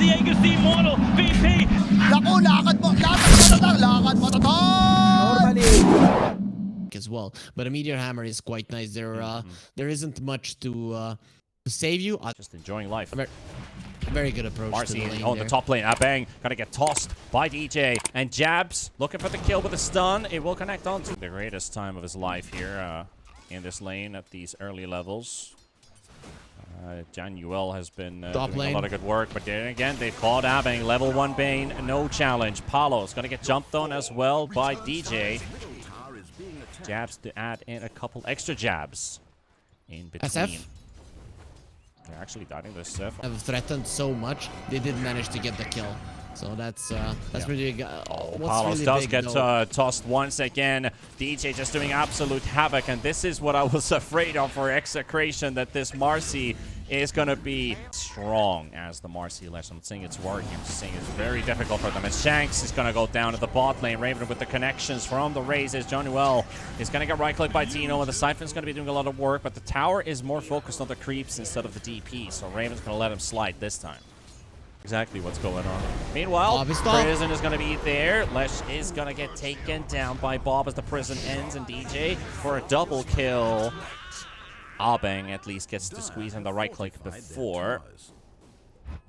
Diego's the immortal VP. Naku, lakad matatag! As well, but a meteor hammer is quite nice. There isn't much to save you. Just enjoying life. Very good approach. Marcy to the lane on there. the top lane. Bang, gonna get tossed by DJ, and Jabs looking for the kill with a stun. It will connect on to the greatest time of his life here in this lane at these early levels. Januel has been doing a lot of good work, but then again, they've caught Abang. Level 1 Bane, no challenge. Paolo's gonna get jumped on as well by DJ. Jabs to add in a couple extra jabs in between. SF? They're actually dodging this SF. Have threatened so much, they did manage to get the kill. So that's pretty good. Palos really does big, get though, tossed once again. DJ just doing absolute havoc, and this is what I was afraid of for Execration, that this Marcy is going to be strong as the Marcy left. I'm saying it's working. I'm just saying it's very difficult for them. And Shanks is going to go down to the bot lane. Raven with the connections from the raises. Jonuel is going to get right-clicked by Tino, and the Siphon's going to be doing a lot of work, but the tower is more focused on the creeps instead of the DP, so Raven's going to let him slide this time. Exactly what's going on. Meanwhile, Prison is going to be there. Lesh is going to get taken down by Bob as the Prison ends, and DJ for a double kill. Abang at least gets to squeeze in the right click before.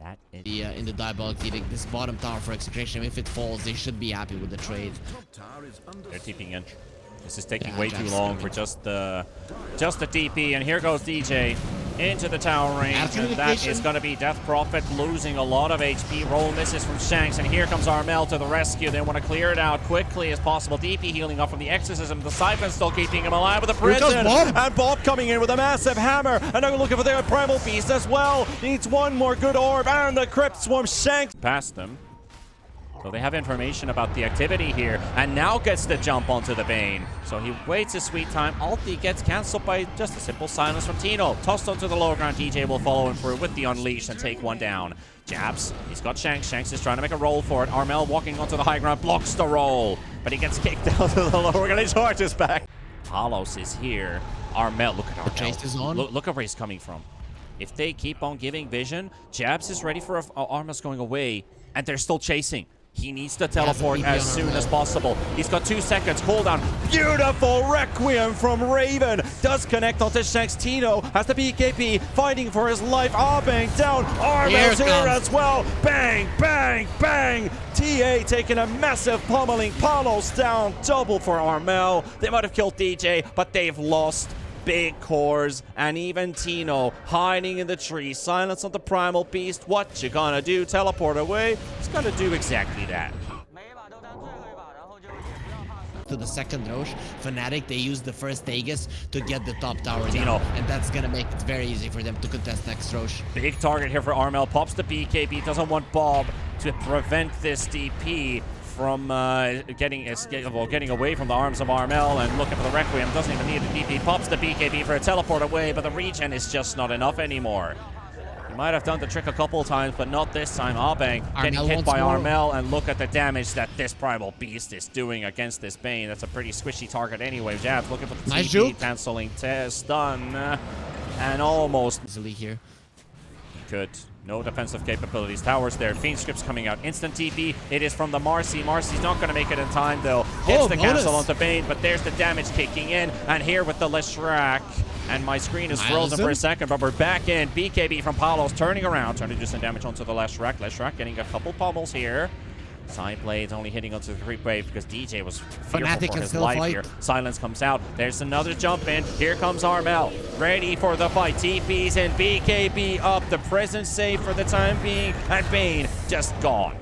That is in the Diabolic Edict, this bottom tower for Execration, if it falls, they should be happy with the trade. They're TPing in. This is taking way too long for just the TP, and here goes DJ into the tower range, and that is going to be Death Prophet losing a lot of HP. Roll misses from Shanks, and here comes Armel to the rescue. They want to clear it out quickly as possible. DP healing up from the Exorcism. The Siphon still keeping him alive with the Prison. And Bob coming in with a massive hammer, and they're looking for their Primal Beast as well. Needs one more good orb, and the Crypt Swarm Shanks past them. So they have information about the activity here, and now gets the jump onto the Bane. So he waits his sweet time. Ulti gets cancelled by just a simple silence from Tino. Tossed onto the lower ground. DJ will follow him through with the Unleash and take one down. Jabs, he's got Shanks. Shanks is trying to make a roll for it. Armel walking onto the high ground, blocks the roll, but he gets kicked down to the lower ground. He charges back. Palos is here. Armel, look at Armel. Chase is on. Look at where he's coming from. If they keep on giving vision, Jabs is ready for Armel's going away, and they're still chasing. He needs to teleport as soon as possible. He's got 2 seconds. Cooldown. Beautiful Requiem from Raven. Does connect onto Shanks. Tino has the BKB fighting for his life. Abang down. Armel's here as well. Bang, bang, bang. TA taking a massive pummeling. Palos down. Double for Armel. They might have killed DJ, but they've lost big cores, and even Tino hiding in the tree. Silence on the Primal Beast. What you gonna do? Teleport away? He's gonna do exactly that. To the second Roche, Fnatic, they use the first Aegis to get the top tower Tino. down, and that's gonna make it very easy for them to contest next Roche. Big target here for Armel. Pops the BKB. Doesn't want Bob to prevent this DP from getting away from the arms of Armel and looking for the Requiem. Doesn't even need a DP. Pops the BKB for a teleport away, but the regen is just not enough anymore. He might have done the trick a couple of times, but not this time. Abang getting hit by Armel, and look at the damage that this Primal Beast is doing against this Bane. That's a pretty squishy target anyway. Jabs looking for the TP, canceling stun, and almost easily here. Good. No defensive capabilities. Towers there. Fiend Script's coming out. Instant TP. It is from the Marcy. Marcy's not going to make it in time, though. Hits the cancel onto Bane, but there's the damage kicking in. And here with the Leshrac. And my screen is frozen for a second, but we're back in. BKB from Palos turning around. Trying to do some damage onto the Leshrac. Leshrac getting a couple pummels here. Side blades only hitting onto the creep wave because DJ was fearful for his life here. Silence comes out. There's another jump in. Here comes Armel. Ready for the fight. TP's and BKB up. The Prison safe for the time being. And Bane just gone.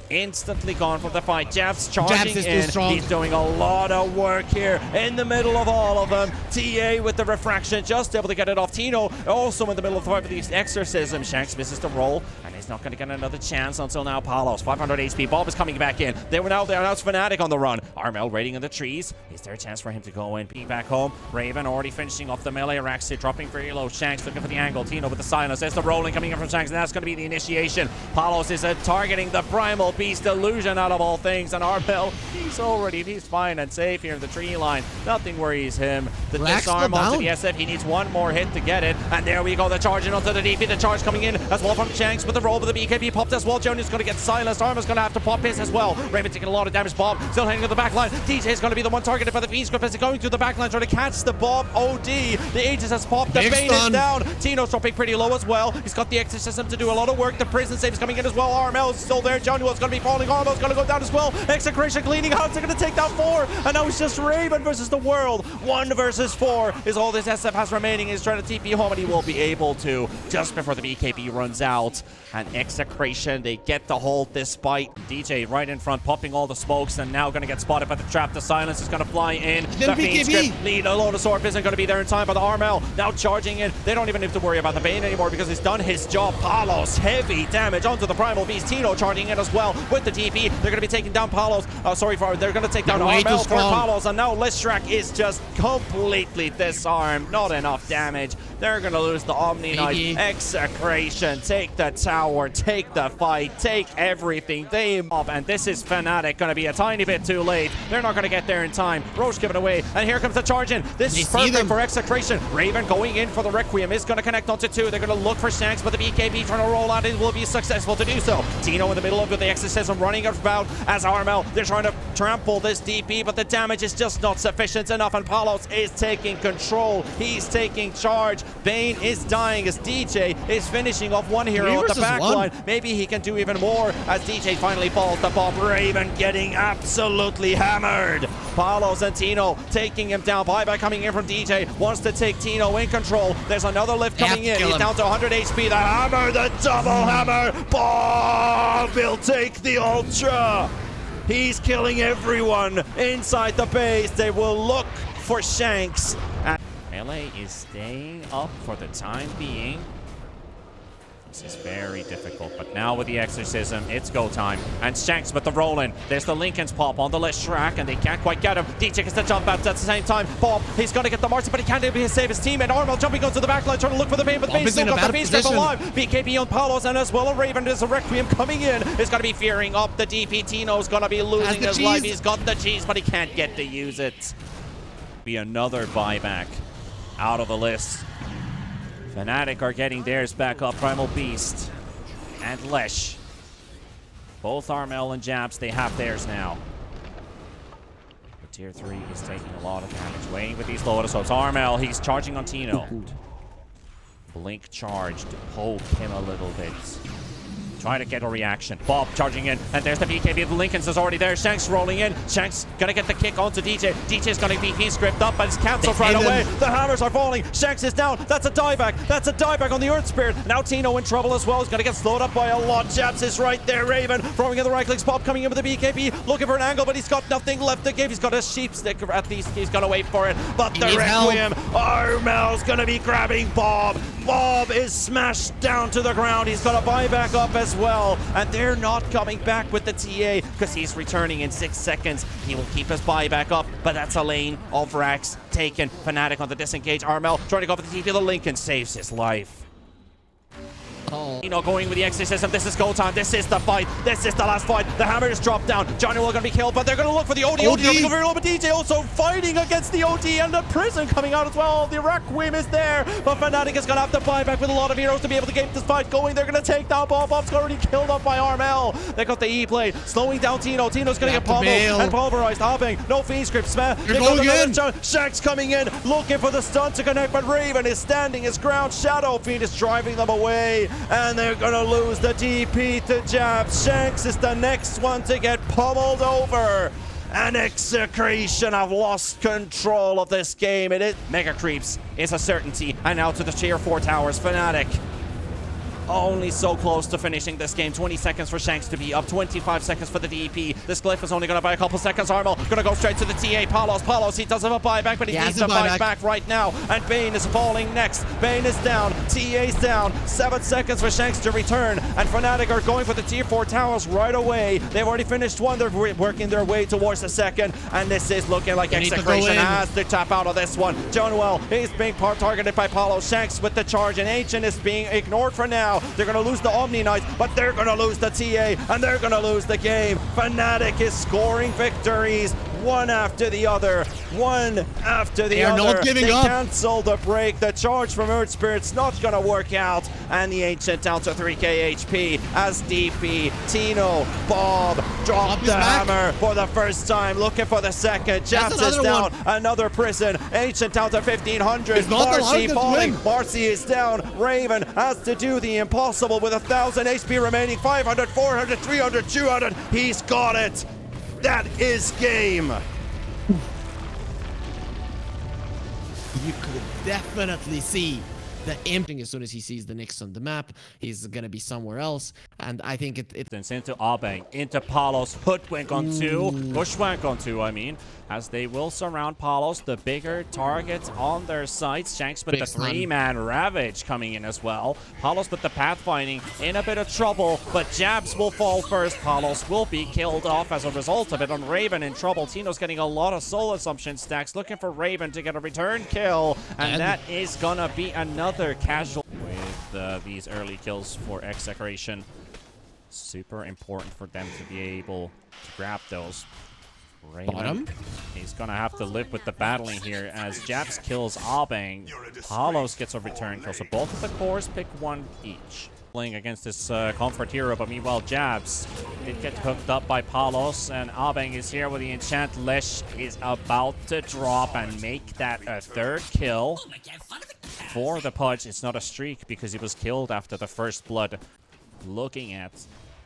Instantly gone from the fight. Jabs charging in. He's doing a lot of work here in the middle of all of them. TA with the refraction, just able to get it off. Tino also in the middle of the fight with the Exorcism. Shanks misses the roll, and he's not going to get another chance until now. Palos, 500 HP. Bob is coming back in. They were now there. Now it's Fnatic on the run. Armel raiding in the trees. Is there a chance for him to go in? Back home. Raven already finishing off the melee. Raxi dropping very low. Shanks looking for the angle. Tino with the silence. There's the rolling coming in from Shanks, and that's going to be the initiation. Palos is targeting the Primal Beast illusion out of all things, and Armel, he's fine and safe here in the tree line. Nothing worries him. The disarm onto the SF. He needs one more hit to get it, and there we go. The charge in onto the DP. The charge coming in as well from Shanks with the roll. control, but the BKB popped as well. Joni's going to get silenced. Arma's going to have to pop his as well. Raven taking a lot of damage. Bob still hanging on the back line. DJ is going to be the one targeted by the V-Script as he's going through the back line, trying to catch the Bob. OD. The Aegis has popped. The Bane is down. Tino's dropping pretty low as well. He's got the Exorcism to do a lot of work. The prison save is coming in as well. Armel is still there. Jonuel's going to be falling. Armel's going to go down as well. Execration cleaning house. They're going to take down 4. And now it's just Raven versus the world. 1 versus 4 is all this SF has remaining. He's trying to TP home, and he will be able to just before the BKB runs out. And Execration, they get to hold this fight. DJ right in front, popping all the smokes, and now going to get spotted by the trap. The silence is going to fly in. The BKB lead. A load of Sorp isn't going to be there in time, but the Armel now charging in. They don't even have to worry about the Bane anymore because he's done his job. Palos, heavy damage onto the Primal Beast. Tino charging in as well with the TP. They're going to be taking down Palos. They're going to take down Armel for Palos, and now Listrak is just completely disarmed. Not enough damage. They're going to lose the Omni Knight. Execration, take the tower, take the fight, take everything. They up, and this is Fnatic going to be a tiny bit too late. They're not going to get there in time. Roche giving away, and here comes the charge in. This is perfect for Execration. Raven going in for the Requiem is going to connect onto 2. They're going to look for Shanks, but the BKB trying to roll out. It will be successful to do so. Tino in the middle of the Exorcism running about as Armel. They're trying to trample this DP, but the damage is just not sufficient enough, and Palos is taking control. He's taking charge. Bane is dying as DJ is finishing off one hero at the back line. Maybe he can do even more as DJ finally falls to Bob. Raven getting absolutely hammered. Palos and Tino taking him down. Buyback coming in from DJ. Wants to take Tino in control. There's another lift coming in. He's down to 100 HP. The hammer, the double hammer. Bob will take the Ultra. He's killing everyone inside the base. They will look for Shanks. LA is staying up for the time being. This is very difficult, but now with the Exorcism, it's go time. And Shanks with the roll-in. There's the Lincoln's pop on the Listrak, and they can't quite get him. DJ gets the jump out at the same time. Bob, he's going to get the Marcy, but he can't even save his team. And Armel jumping onto the back line, trying to look for the Bane, but Bane still got the V-Step alive. BKB on Palos, and as well a Raven. There's a Requiem coming in. It's going to be fearing up the DP. Tino's going to be losing his life. He's got the cheese, but he can't get to use it. Be another buyback out of the list. Fnatic are getting theirs back up. Primal Beast and Lesh. Both Armel and Japs, they have theirs now. But Tier 3 is taking a lot of damage. Waiting with these Lotus Hopes. Armel, he's charging on Tino. Blink charge to poke him a little bit. Trying to get a reaction. Bob charging in, and there's the BKB. The Lincolns is already there. Shanks rolling in. Shanks gonna get the kick onto DJ. DJ's gonna be script up, but it's cancelled right away. The hammers are falling. Shanks is down. That's a dieback. That's a dieback on the Earth Spirit. Now Tino in trouble as well. He's gonna get slowed up by a lot. Japs is right there. Raven throwing in the right clicks. Bob coming in with the BKB, looking for an angle, but he's got nothing left to give. He's got a sheep stick. At least he's gonna wait for it. But the Requiem, Armel's gonna be grabbing Bob. Bob is smashed down to the ground. He's gonna buy back up as well, and they're not coming back with the TA because he's returning in 6 seconds. He will keep his buyback up, but that's a lane of Rax taken. Fnatic on the disengage. Armel trying to go for the TP. The Lincoln saves his life. Going with the Exorcism. This is go time. This is the fight. This is the last fight. The hammer is dropped down. Johnny will gonna be killed, but they're gonna look for the OD. OD very low, but DJ also fighting against the OD, and the prison coming out as well. The Requiem is there, but Fnatic is gonna have to buy back with a lot of heroes to be able to keep this fight going. They're gonna take down Bob. Bob's already killed up by Armel. They got the E-play, slowing down Tino. Tino's gonna get pummeled and pulverized. Hopping. No Fiend Script. Shanks coming in, looking for the stun to connect, but Raven is standing his ground. Shadow Fiend is driving them away, and they're gonna lose the DP to Jabs. Shanks is the next one to get pummeled over. And Execration have lost control of this game. It is Mega Creeps is a certainty. And now to the Tier 4 towers. Fnatic only so close to finishing this game. 20 seconds for Shanks to be up. 25 seconds for the DP. This Glyph is only going to buy a couple seconds. Armel going to go straight to the TA. Palos, he does have a buyback, but he needs to buy back right now. And Bane is falling next. Bane is down. TA's down. 7 seconds for Shanks to return. And Fnatic are going for the Tier 4 towers right away. They've already finished one. They're working their way towards the second. And this is looking like Execration has to tap out of this one. Jonuel is being targeted by Palos. Shanks with the charge, and Ancient is being ignored for now. They're going to lose the Omni Knight, but they're going to lose the TA, and they're going to lose the game. Fnatic is scoring victories one after the other, one after the They are other. not giving they up. cancel the break. The charge from Earth Spirit's not gonna work out, and the Ancient down to 3k HP as DP, Tino, Bob drop the hammer for the first time, looking for the second. Japs is down, another prison. Ancient down to 1500. Marcy falling. Marcy is down. Raven has to do the impossible with 1000 HP remaining. 500, 400, 300, 200. He's got it. That is game. You could definitely see the imping as soon as he sees the Nyx on the map. He's gonna be somewhere else, and I think it into Abeng, into Palos, hoodwink on two, bushwhack on two, I mean, as they will surround Palos, the bigger targets on their sights. Shanks with the three-man Ravage coming in as well. Palos with the pathfinding in a bit of trouble, but Jabs will fall first. Palos will be killed off as a result of it, on Raven in trouble. Tino's getting a lot of soul assumption stacks, looking for Raven to get a return kill, and that is gonna be another casual with these early kills for Execration. Super important for them to be able to grab those. Raven, he's gonna have to live with the battling here as Jabs kills Abeng. Palos gets a return kill, so both of the cores pick one each. Playing against this comfort hero, but meanwhile Jabs did get hooked up by Palos, and Abeng is here with the enchant. Lesh is about to drop and make that a third kill for the Pudge. It's not a streak because he was killed after the first blood. Looking at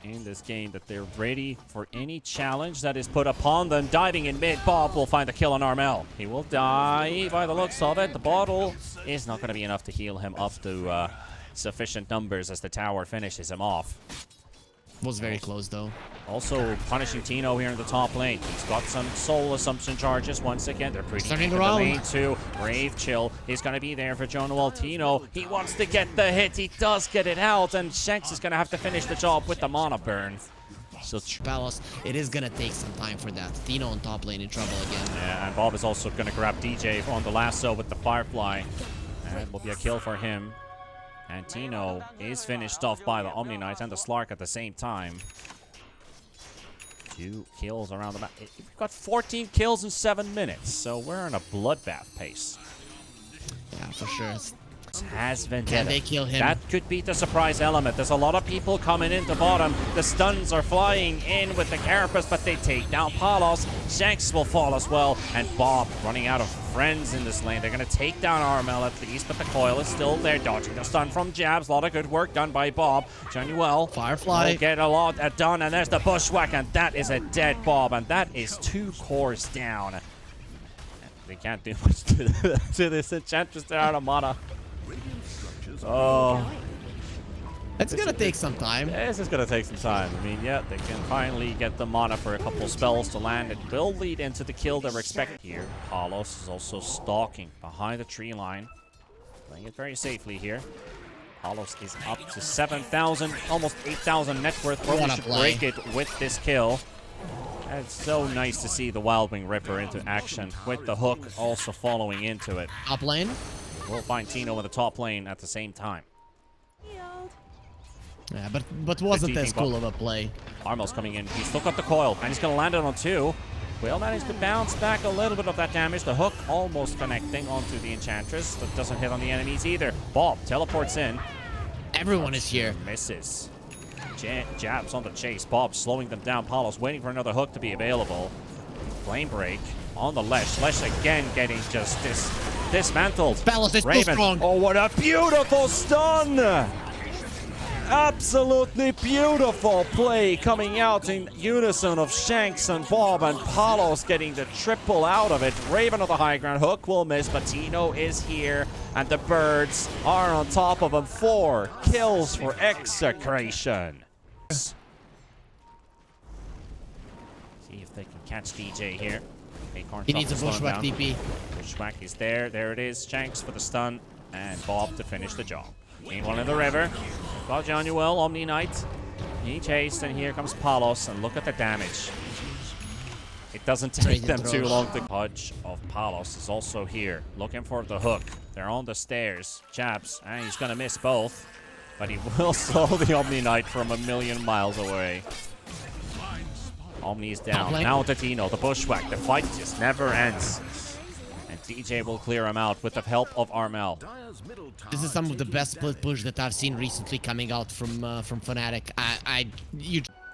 in this game that they're ready for any challenge that is put upon them. Diving in mid, Bob will find the kill on Armel. He will die by the looks of it. The bottle is not going to be enough to heal him up to sufficient numbers as the tower finishes him off. was very close though. Also punishing Tino here in the top lane. He's got some soul assumption charges once again. They're pretty starting deep around. in the lane too. Brave Chill is going to be there for Jonoel. Tino, he wants to get the hit. He does get it out, and Shanks is going to have to finish the job with the mana burn. So Palos, it is going to take some time for that. Tino on top lane in trouble again. Yeah, and Bob is also going to grab DJ on the lasso with the Firefly. And it will be a kill for him. And Tino is finished off by the Omni Knight and the Slark at the same time. 2 kills around the map. We've got 14 kills in 7 minutes, so we're in a bloodbath pace. Yeah, for sure. Has Vendetta. Can they kill him? That could be the surprise element. There's a lot of people coming into bottom. The stuns are flying in with the Carapace, but they take down Palos. Shanks will fall as well. And Bob running out of friends in this lane. They're going to take down Armel at least, but the coil is still there. Dodging the stun from Jabs. A lot of good work done by Bob. Jonuel Firefly will get a lot done, and there's the bushwhack, and that is a dead Bob, and that is 2 cores down. They can't do much to this Enchantress. They're out of mana. Oh, it's gonna take some time. This is gonna take some time. I mean, yeah, they can finally get the mana for a couple spells to land. It will lead into the kill they were expecting here. Palos is also stalking behind the tree line, playing it very safely here. Palos is up to 7,000, almost 8,000 net worth. Probably should break it with this kill. And it's so nice to see the Wildwing Ripper into action with the hook also following into it. Top lane. We'll find Tino in the top lane at the same time. Yeah, but wasn't as cool of a play. Armel's coming in. He's still got the coil, and he's going to land it on 2. Will manage to bounce back a little bit of that damage. The hook almost connecting onto the Enchantress. That doesn't hit on the enemies either. Bob teleports in. Everyone is here. Misses. Jabs on the chase. Bob slowing them down. Palos waiting for another hook to be available. Flame break on the Lesh. Lesh again getting just dismantled. Palos is Raven. too strong. Oh, what a beautiful stun! Absolutely beautiful play coming out in unison of Shanks and Bob, and Palos getting the triple out of it. Raven on the high ground. Hook will miss, but Tino is here, and the birds are on top of him. 4 kills for Execration. See if they can catch DJ here. Acorn He needs a bushwhack DP. Bushwhack is there. There it is. Shanks for the stun, and Bob to finish the job. Meanwhile in the river, got Jonuel, Omni Knight. He chased, and here comes Palos, and look at the damage. It doesn't take them too long. The Pudge of Palos is also here, looking for the hook. They're on the stairs. Jabs, and he's gonna miss both, but he will slow the Omni Knight from a million miles away. Omni's down. Now to Tino, the bushwhack. The fight just never ends. And DJ will clear him out with the help of Armel. This is some of the best split push that I've seen recently coming out from Fnatic.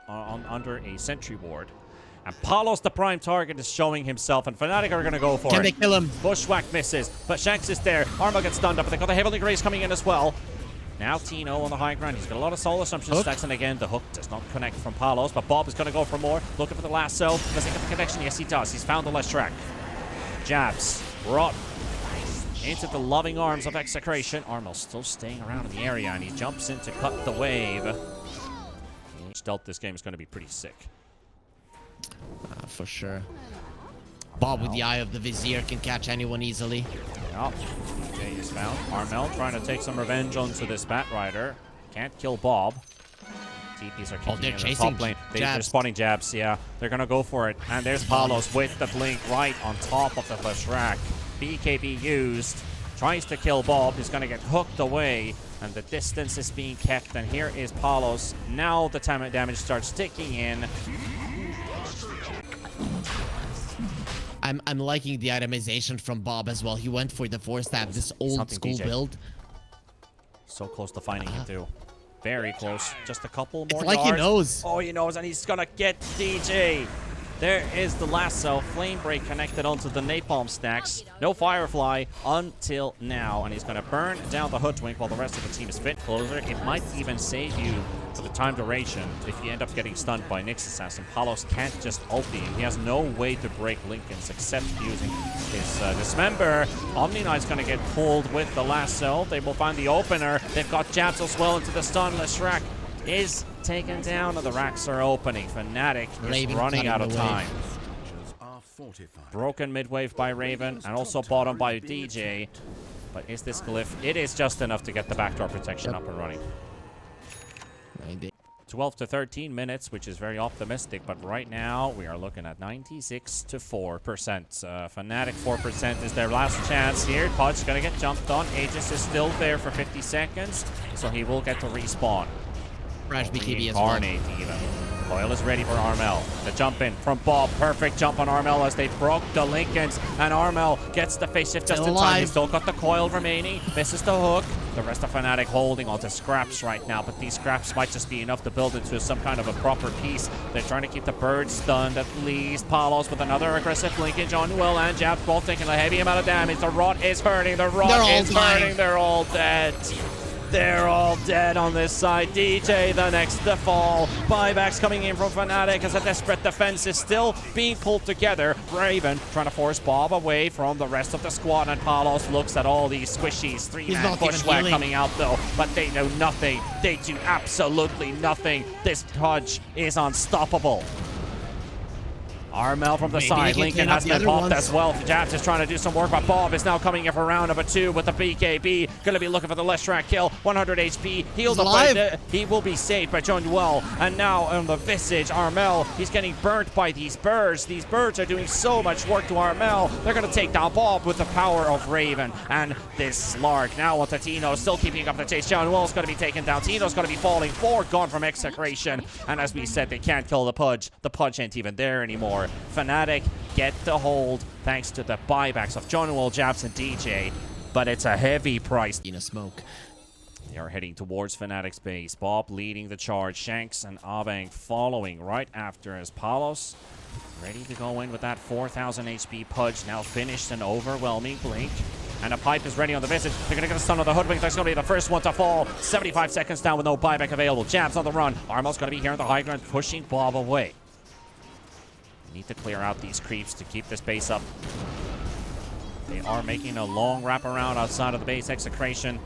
Under a sentry ward. And Palos, the prime target, is showing himself, and Fnatic are going to go for it. Can they kill him? Bushwhack misses, but Shanks is there. Armel gets stunned up, but they got the Heavenly Grace coming in as well. Now Tino on the high ground. He's got a lot of soul assumption stacks, and again, the hook does not connect from Palos, but Bob is going to go for more. Looking for the lasso. Does he get the connection? Yes, he does. He's found the left track. Jabs. Rot. Into the loving arms of Execration. Armel still staying around in the area, and he jumps in to cut the wave. Stealth this game is going to be pretty sick. For sure. Bob with the eye of the Vizier can catch anyone easily. Yep. DJ is found. Armel trying to take some revenge onto this Batrider. Can't kill Bob. TPs are kicking in the top lane. They're spawning jabs, yeah. They're going to go for it. And there's Palos with the blink right on top of the Leshrac. BKB used. Tries to kill Bob. He's going to get hooked away. And the distance is being kept. And here is Palos. Now the damage starts ticking in. I'm liking the itemization from Bob as well. He went for the 4-stab, this old school build. So close to finding him too. Very close. Just a couple more yards. Like he knows. Oh, he knows, and he's gonna get DJ. There is the lasso. Flame break connected onto the napalm stacks. No Firefly until now, and he's gonna burn down the Hoodwink while the rest of the team is fit closer. It might even save you for the time duration if you end up getting stunned by Nyx Assassin. Palos can't just ulti him. He has no way to break Linken's except using his Dismember. Omni Knight's gonna get pulled with the lasso. They will find the opener. They've got jabs as well into the stun. Leshrac is taken down, and the racks are opening. Fnatic is running out of time. Broken mid-wave by Raven, and also bottom by DJ. But is this glyph? It is just enough to get the backdoor protection up and running. 12 to 13 minutes, which is very optimistic, but right now we are looking at 96 to 4%. Fnatic 4% is their last chance here. Pudge's gonna get jumped on. Aegis is still there for 50 seconds, so he will get to respawn. Fresh BKB as well. Even. Coil is ready for Armel. The jump in from Bob. Perfect jump on Armel as they broke the Linken's, and Armel gets the face shift just in time. He's still got the coil remaining. Misses the hook. The rest of Fnatic holding onto scraps right now, but these scraps might just be enough to build into some kind of a proper piece. They're trying to keep the birds stunned at least. Palos with another aggressive linkage on Will and Jabs, both taking a heavy amount of damage. The Rot is hurting. The Rot is hurting. They're all dead. They're all dead on this side. DJ the next to fall. Buybacks coming in from Fnatic as a desperate defense is still being pulled together. Raven trying to force Bob away from the rest of the squad, and Palos looks at all these squishies. 3-man bushwhack coming out though, but they do nothing. They do absolutely nothing. This Pudge is unstoppable. Armel from the side. Linken has been popped as well. Jabs is trying to do some work, but Bob is now coming in for round number 2 with the BKB. Going to be looking for the Leshrac kill. 100 HP. Healed up. He will be saved by John Well. And now on the Visage, Armel, he's getting burnt by these birds. These birds are doing so much work to Armel. They're going to take down Bob with the power of Raven. And this Slark now onto Tino, still keeping up the chase. John Well's going to be taken down. Tino's going to be falling. 4 gone from Execration. And as we said, they can't kill the Pudge. The Pudge ain't even there anymore. Fnatic get the hold thanks to the buybacks of John Will, Jabs, and DJ, but it's a heavy price. In a smoke. They are heading towards Fnatic's base. Bob leading the charge. Shanks and Abang following right after as Palos ready to go in with that 4,000 HP Pudge. Now finished an overwhelming blink. And a pipe is ready on the Visage. They're going to get a stun on the Hoodwink. That's going to be the first one to fall. 75 seconds down with no buyback available. Jabs on the run. Armel's going to be here on the high ground, pushing Bob away. Need to clear out these creeps to keep this base up. They are making a long wraparound outside of the base. Execration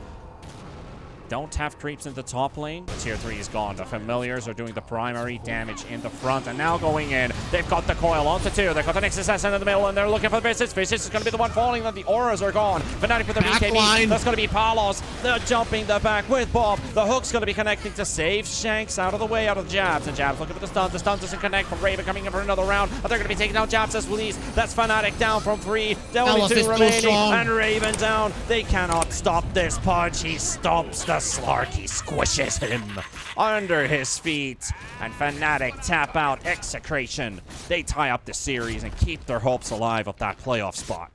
don't have creeps in the top lane. The tier 3 is gone. The familiars are doing the primary damage in the front, and now going in. They've got the coil onto 2. They've got the Nyx Assassin in the middle, and they're looking for the Visage. Visage is going to be the one falling, and the auras are gone. Fnatic with the BKB. That's going to be Palos. They're jumping the back with Bob. The hook's going to be connecting to save Shanks out of the way, out of Jabs. And Jabs looking for the stun. The stun doesn't connect from Raven coming in for another round. But they're going to be taking down Jabs as release. That's Fnatic down from 3. Only 2 remaining. And Raven down. They cannot stop with this punch. He stomps the Slark. He squishes him under his feet. And Fnatic tap out Execration. They tie up the series and keep their hopes alive of that playoff spot.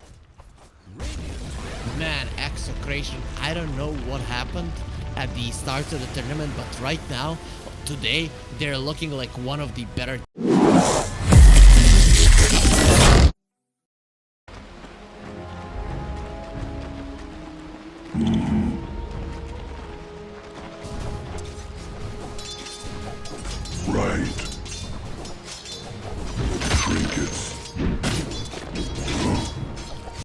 Man, Execration, I don't know what happened at the start of the tournament, but right now, today, they're looking like one of the better. Right.